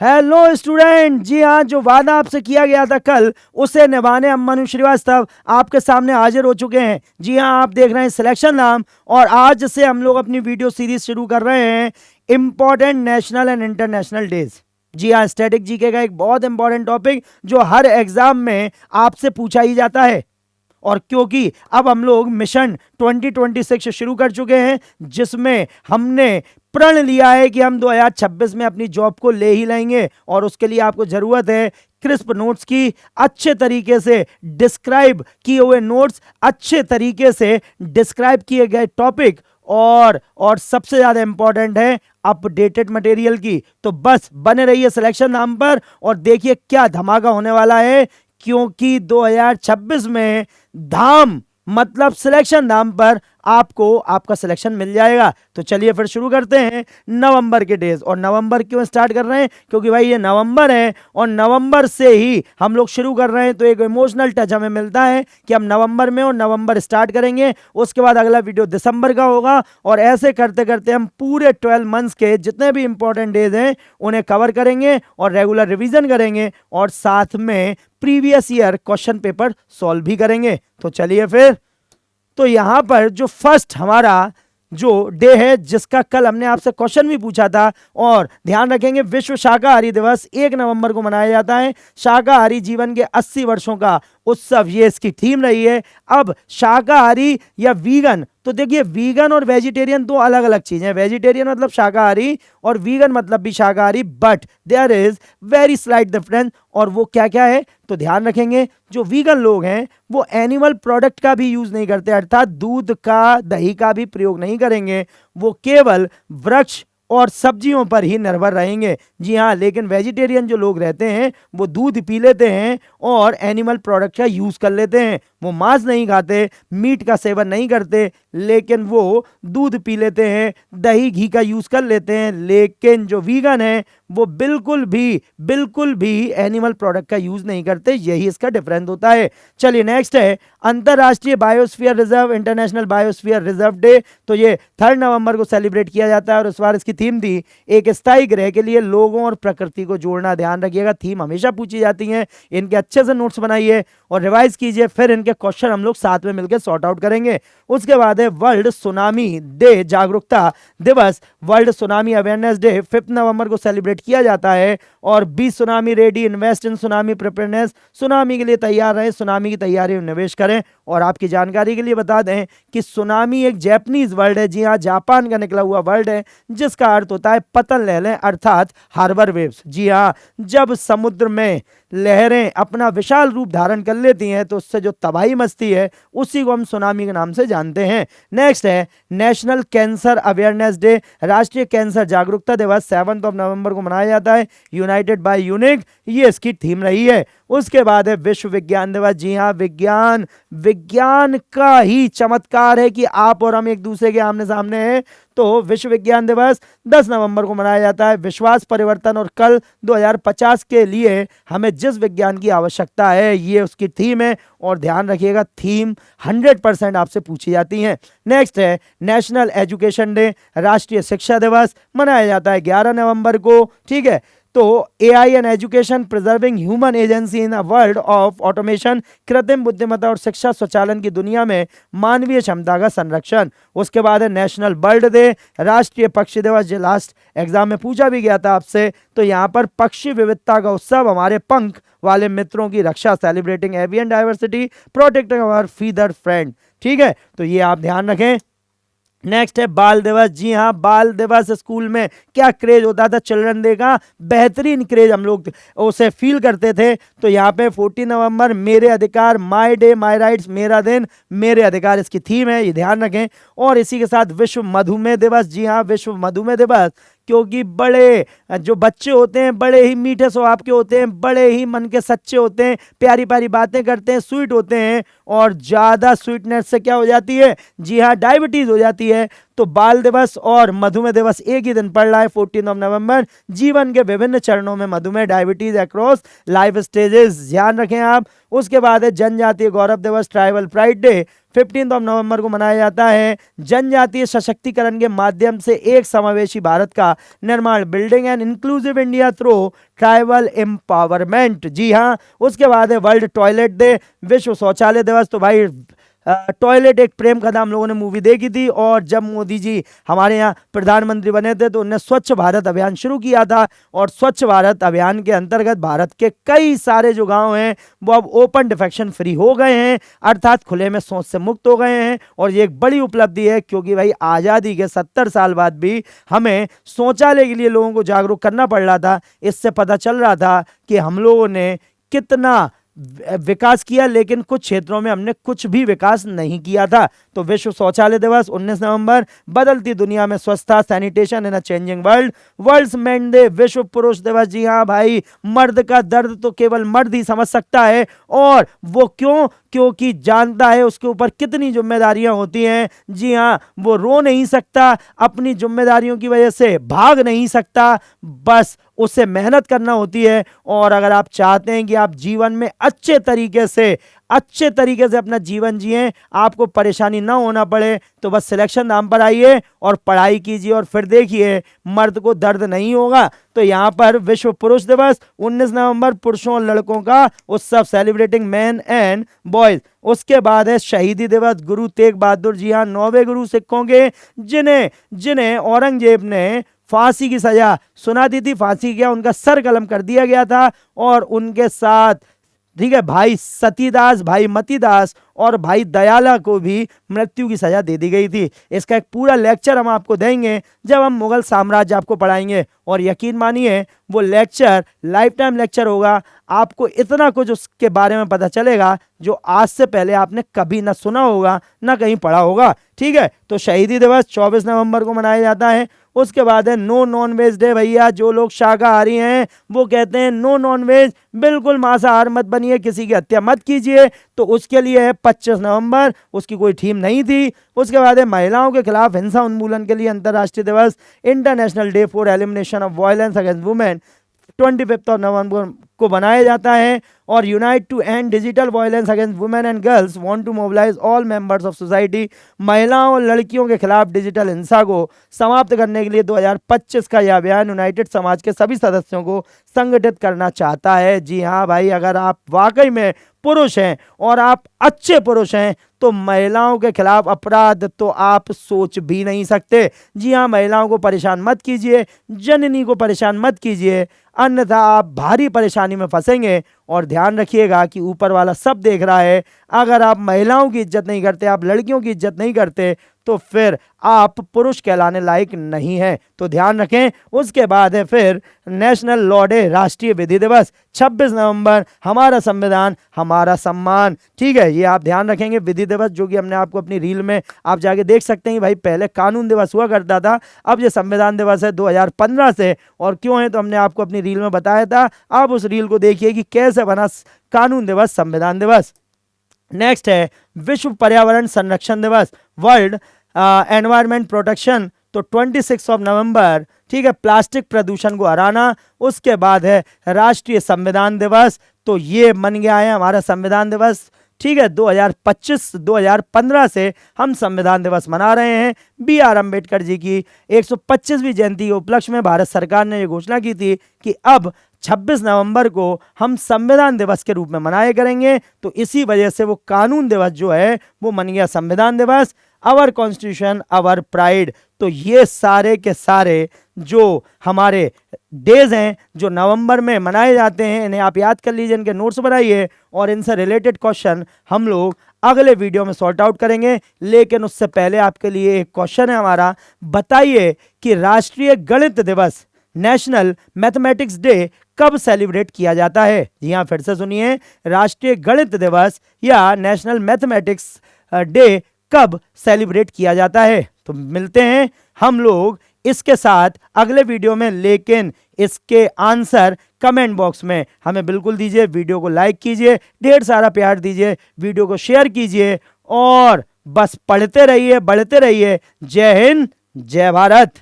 Hello student, जी हाँ, जो वादा आपसे किया गया था कल, उसे निभाने हम मनु श्रीवास्तव आपके सामने हाजिर हो चुके हैं। जी हाँ, आप देख रहे हैं सिलेक्शन नाम, और आज से हम लोग अपनी वीडियो सीरीज शुरू कर रहे हैं important national and international days. जी हाँ, स्टैटिक जीके का एक बहुत इंपॉर्टेंट टॉपिक जो हर एग्जाम में आपसे पूछा ही जाता है। और क्योंकि अब हम लोग मिशन 2026 शुरू कर चुके हैं, जिसमें हमने प्रण लिया है कि हम 2026 में अपनी जॉब को ले ही लेंगे, और उसके लिए आपको जरूरत है क्रिस्प नोट्स की, अच्छे तरीके से डिस्क्राइब किए हुए नोट्स, अच्छे तरीके से डिस्क्राइब किए गए टॉपिक, और सबसे ज्यादा इंपॉर्टेंट है अपडेटेड मटेरियल की। तो बस बने रहिए सिलेक्शन नाम पर और देखिए क्या धमाका होने वाला है, क्योंकि 2026 में धाम मतलब सिलेक्शन नाम पर आपको आपका सिलेक्शन मिल जाएगा। तो चलिए फिर शुरू करते हैं नवंबर के डेज। और नवंबर क्यों स्टार्ट कर रहे हैं? क्योंकि भाई ये नवंबर है और नवंबर से ही हम लोग शुरू कर रहे हैं, तो एक इमोशनल टच हमें मिलता है कि हम नवंबर में और नवंबर स्टार्ट करेंगे। उसके बाद अगला वीडियो दिसंबर का होगा, और ऐसे करते करते हम पूरे 12 मंथ्स के जितने भी इंपॉर्टेंट डेज हैं उन्हें कवर करेंगे और रेगुलर रिविजन करेंगे, और साथ में previous year question paper solve भी करेंगे। तो चलिए फिर, तो यहां पर जो फर्स्ट हमारा जो डे है, जिसका कल हमने आपसे क्वेश्चन भी पूछा था, और ध्यान रखेंगे विश्व शाकाहारी दिवस 1 नवंबर को मनाया जाता है। शाकाहारी जीवन के 80 वर्षों का उत्सव, ये इसकी थीम रही है। अब शाकाहारी या वीगन, तो देखिए वीगन और वेजिटेरियन दो अलग अलग चीजें हैं। वेजिटेरियन मतलब शाकाहारी और वीगन मतलब भी शाकाहारी, but there is very slight difference. और वो क्या क्या है, तो ध्यान रखेंगे जो वीगन लोग हैं वो एनिमल प्रोडक्ट का भी यूज नहीं करते, अर्थात दूध का, दही का भी प्रयोग नहीं करेंगे। वो केवल वृक्ष और सब्जियों पर ही निर्भर रहेंगे। जी हाँ, लेकिन वेजिटेरियन जो लोग रहते हैं वो दूध पी लेते हैं और एनिमल प्रोडक्ट का यूज कर लेते हैं। वो मांस नहीं खाते, मीट का सेवन नहीं करते, लेकिन वो दूध पी लेते हैं, दही घी का यूज कर लेते हैं। लेकिन जो वीगन है वो बिल्कुल भी एनिमल प्रोडक्ट का यूज नहीं करते। यही इसका डिफरेंस होता है। चलिए नेक्स्ट है अंतरराष्ट्रीय biosphere reserve, international biosphere reserve day. तो ये 3 नवंबर को सेलिब्रेट किया जाता है, और इस बार इसकी थीम थी एक स्थायी ग्रह के लिए लोगों और प्रकृति को जोड़ना। ध्यान रखिएगा, थीम हमेशा पूछी जाती है, इनके अच्छे से नोट्स बनाइए और रिवाइज कीजिए, फिर इनके क्वेश्चन हम लोग साथ में मिलकर सॉर्ट आउट करेंगे। उसके बाद है वर्ल्ड सुनामी डे, जागरूकता दिवस। वर्ल्ड सुनामी अवेयरनेस डे 5 नवंबर को सेलिब्रेट किया जाता है। और be tsunami ready, invest in tsunami preparedness, tsunami के लिए तैयार रहें, सुनामी की तैयारी में निवेश करें। और आपकी जानकारी के लिए बता दें कि सुनामी एक जैपनीज वर्ड है, जी हाँ, जापान का निकला हुआ वर्ड है, जिसका अर्थ होता है पतन लहरें, अर्थात हार्बर वेव्स। जी हाँ, जब समुद्र में लहरें अपना विशाल रूप धारण कर लेती हैं तो उससे जो तबाही मचती है उसी को हम सुनामी के नाम से जानते हैं। नेक्स्ट है नेशनल कैंसर अवेयरनेस डे, राष्ट्रीय कैंसर जागरूकता दिवस 7 नवंबर को मनाया जाता है। यूनाइटेड बाय यूनिक, ये इसकी थीम रही है। उसके बाद है विश्व विज्ञान दिवस। जी हाँ, विज्ञान का ही चमत्कार है कि आप और हम एक दूसरे के आमने सामने हैं। तो विश्व विज्ञान दिवस 10 नवंबर को मनाया जाता है। विश्वास परिवर्तन और कल 2050 के लिए हमें जिस विज्ञान की आवश्यकता है, ये उसकी थीम है। और ध्यान रखिएगा, थीम 100% आपसे पूछी जाती है। नेक्स्ट है नेशनल एजुकेशन डे, राष्ट्रीय शिक्षा दिवस मनाया जाता है 11 नवंबर को। ठीक है, तो AI and education preserving human agency in a world of automation, कृत्रिम बुद्धिमत्ता और शिक्षा स्वचालन की दुनिया में मानवीय क्षमता का संरक्षण। उसके बाद है नेशनल बर्ड डे, राष्ट्रीय पक्षी दिवस, जो लास्ट एग्जाम में पूछा भी गया था आपसे। तो यहाँ पर पक्षी विविधता का उत्सव, हमारे पंख वाले मित्रों की रक्षा, celebrating avian diversity, protecting our feather friend. ठीक है, तो ये आप ध्यान रखें। नेक्स्ट है बाल दिवस। जी हाँ, बाल दिवस स्कूल में क्या क्रेज होता था, चिल्ड्रन डे का बेहतरीन क्रेज हम लोग उसे फील करते थे। तो यहाँ पे 14 नवंबर मेरे अधिकार, माय डे माय राइट्स, मेरा दिन मेरे अधिकार, इसकी थीम है, ये ध्यान रखें। और इसी के साथ विश्व मधुमेह दिवस। जी हाँ, विश्व मधुमेह दिवस, क्योंकि बड़े जो बच्चे होते हैं बड़े ही मीठे स्वभाव के होते हैं, बड़े ही मन के सच्चे होते हैं, प्यारी प्यारी बातें करते हैं, स्वीट होते हैं, और ज़्यादा स्वीटनेस से क्या हो जाती है, जी हाँ, डायबिटीज़ हो जाती है। तो बाल दिवस और मधुमेह दिवस एक ही दिन पड़ रहा है 14 नवंबर। जीवन के विभिन्न चरणों में मधुमेह डायबिटीज अक्रॉस लाइफ स्टेजेस, ध्यान रखें आप। उसके बाद है जनजातीय गौरव दिवस ट्राइबल प्राइड डे, 15 नवंबर को मनाया जाता है। जनजातीय सशक्तिकरण के माध्यम से एक समावेशी भारत का निर्माण, building and inclusive India through tribal empowerment, जी हाँ। उसके बाद है वर्ल्ड टॉयलेट डे, विश्व शौचालय दिवस। तो भाई टॉयलेट एक प्रेम कथा हम लोगों ने मूवी देखी थी, और जब मोदी जी हमारे यहाँ प्रधानमंत्री बने थे तो उन्होंने स्वच्छ भारत अभियान शुरू किया था, और स्वच्छ भारत अभियान के अंतर्गत भारत के कई सारे जो गांव हैं वो अब ओपन डिफेक्शन फ्री हो गए हैं, अर्थात खुले में शौच से मुक्त हो गए हैं। और ये एक बड़ी उपलब्धि है, क्योंकि भाई आज़ादी के 70 साल बाद भी हमें शौचालय के लिए लोगों को जागरूक करना पड़ रहा था। इससे पता चल रहा था कि हम लोगों ने कितना विकास किया, लेकिन कुछ क्षेत्रों में हमने कुछ भी विकास नहीं किया था। तो विश्व शौचालय दिवस 19 नवंबर, बदलती दुनिया में स्वच्छता sanitation in a changing world, world's men day, विश्व पुरुष दिवस। जी हाँ भाई, मर्द का दर्द तो केवल मर्द ही समझ सकता है, और वो क्यों? क्योंकि जानता है उसके ऊपर कितनी जिम्मेदारियां होती हैं। जी हाँ, वो रो नहीं सकता, अपनी जिम्मेदारियों की वजह से भाग नहीं सकता, बस उससे मेहनत करना होती है। और अगर आप चाहते हैं कि आप जीवन में अच्छे तरीके से अपना जीवन जिएं, आपको परेशानी ना होना पड़े, तो बस सिलेक्शन नाम पर आइए और पढ़ाई कीजिए, और फिर देखिए मर्द को दर्द नहीं होगा। तो यहाँ पर विश्व पुरुष दिवस 19 नवंबर, पुरुषों और लड़कों का उत्सव, सेलिब्रेटिंग मैन एंड बॉयज। उसके बाद है शहीदी दिवस, गुरु तेग बहादुर, जी हाँ, 9वें गुरु सिखों के, जिन्हें औरंगजेब ने फांसी की सजा सुना दी थी, फांसी किया, उनका सर कलम कर दिया गया था, और उनके साथ ठीक है भाई सतीदास, भाई मतीदास और भाई दयाला को भी मृत्यु की सजा दे दी गई थी। इसका एक पूरा लेक्चर हम आपको देंगे जब हम मुगल साम्राज्य आपको पढ़ाएंगे, और यकीन मानिए वो लेक्चर लाइफ टाइम लेक्चर होगा। आपको इतना कुछ उसके बारे में पता चलेगा जो आज से पहले आपने कभी ना सुना होगा, ना कहीं पढ़ा होगा। ठीक है, तो शहीदी दिवस 24 नवंबर को मनाया जाता है। उसके बाद है नो नॉन वेज डे। भैया जो लोग शाकाहारी हैं वो कहते हैं नो नॉन वेज, बिल्कुल मांसाहार मत बनिए, किसी की हत्या मत कीजिए, तो उसके लिए है 25 नवंबर, उसकी कोई थीम नहीं थी। उसके बाद है महिलाओं के खिलाफ हिंसा उन्मूलन के लिए अंतर्राष्ट्रीय दिवस, international day for elimination of violence against women, 25 नवंबर को बनाया जाता है। और unite to end digital violence against women and girls want to mobilize all members of society, महिलाओं और लड़कियों के खिलाफ डिजिटल हिंसा को समाप्त करने के लिए 2025 का यह अभियान यूनाइटेड समाज के सभी सदस्यों को संगठित करना चाहता है। जी हाँ भाई, अगर आप वाकई में पुरुष हैं और आप अच्छे पुरुष हैं तो महिलाओं के खिलाफ अपराध तो आप सोच भी नहीं सकते। जी हाँ, महिलाओं को परेशान मत कीजिए, जननी को परेशान मत कीजिए, अन्यथा आप भारी परेशानी में फंसेंगे। और ध्यान रखिएगा कि ऊपर वाला सब देख रहा है। अगर आप महिलाओं की इज्जत नहीं करते, आप लड़कियों की इज्जत नहीं करते, तो फिर आप पुरुष कहलाने लायक नहीं है, तो ध्यान रखें। उसके बाद है फिर नेशनल लॉ डे, राष्ट्रीय विधि दिवस, 26 नवंबर, हमारा संविधान हमारा सम्मान। ठीक है, ये आप ध्यान रखेंगे। विधि दिवस जो कि हमने आपको अपनी रील में आप जाके देख सकते हैं भाई, पहले कानून दिवस हुआ करता था, अब ये संविधान दिवस है 2015 से। और क्यों है तो हमने आपको अपनी रील में बताया था, आप उस रील को देखिए कि कैसे बना कानून दिवस, संविधान दिवस। नेक्स्ट है विश्व पर्यावरण संरक्षण दिवस, वर्ल्ड एनवायरमेंट प्रोटेक्शन, तो 26 नवंबर। ठीक है, प्लास्टिक प्रदूषण को हराना। उसके बाद है राष्ट्रीय संविधान दिवस, तो ये बन गया है हमारा संविधान दिवस। ठीक है, 2015 से हम संविधान दिवस मना रहे हैं। BR अम्बेडकर जी की 125वीं जयंती के उपलक्ष्य में भारत सरकार ने ये घोषणा की थी कि अब 26 नवंबर को हम संविधान दिवस के रूप में मनाया करेंगे, तो इसी वजह से वो कानून दिवस जो है वो बन गया संविधान दिवस। आवर कॉन्स्टिट्यूशन आवर प्राइड, तो ये सारे के सारे जो हमारे डेज हैं जो नवंबर में मनाए जाते हैं, इन्हें आप याद कर लीजिए, इनके नोट्स बनाइए, और इनसे रिलेटेड क्वेश्चन हम लोग अगले वीडियो में सॉर्ट आउट करेंगे। लेकिन उससे पहले आपके लिए एक क्वेश्चन है हमारा, बताइए कि राष्ट्रीय गणित दिवस, नेशनल मैथमेटिक्स डे कब सेलिब्रेट किया जाता है? जी हाँ, फिर से सुनिए, राष्ट्रीय गणित दिवस या नेशनल मैथमेटिक्स डे कब सेलिब्रेट किया जाता है? तो मिलते हैं हम लोग इसके साथ अगले वीडियो में, लेकिन इसके आंसर कमेंट बॉक्स में हमें बिल्कुल दीजिए। वीडियो को लाइक कीजिए, ढेर सारा प्यार दीजिए, वीडियो को शेयर कीजिए, और बस पढ़ते रहिए, बढ़ते रहिए। जय हिंद, जय भारत।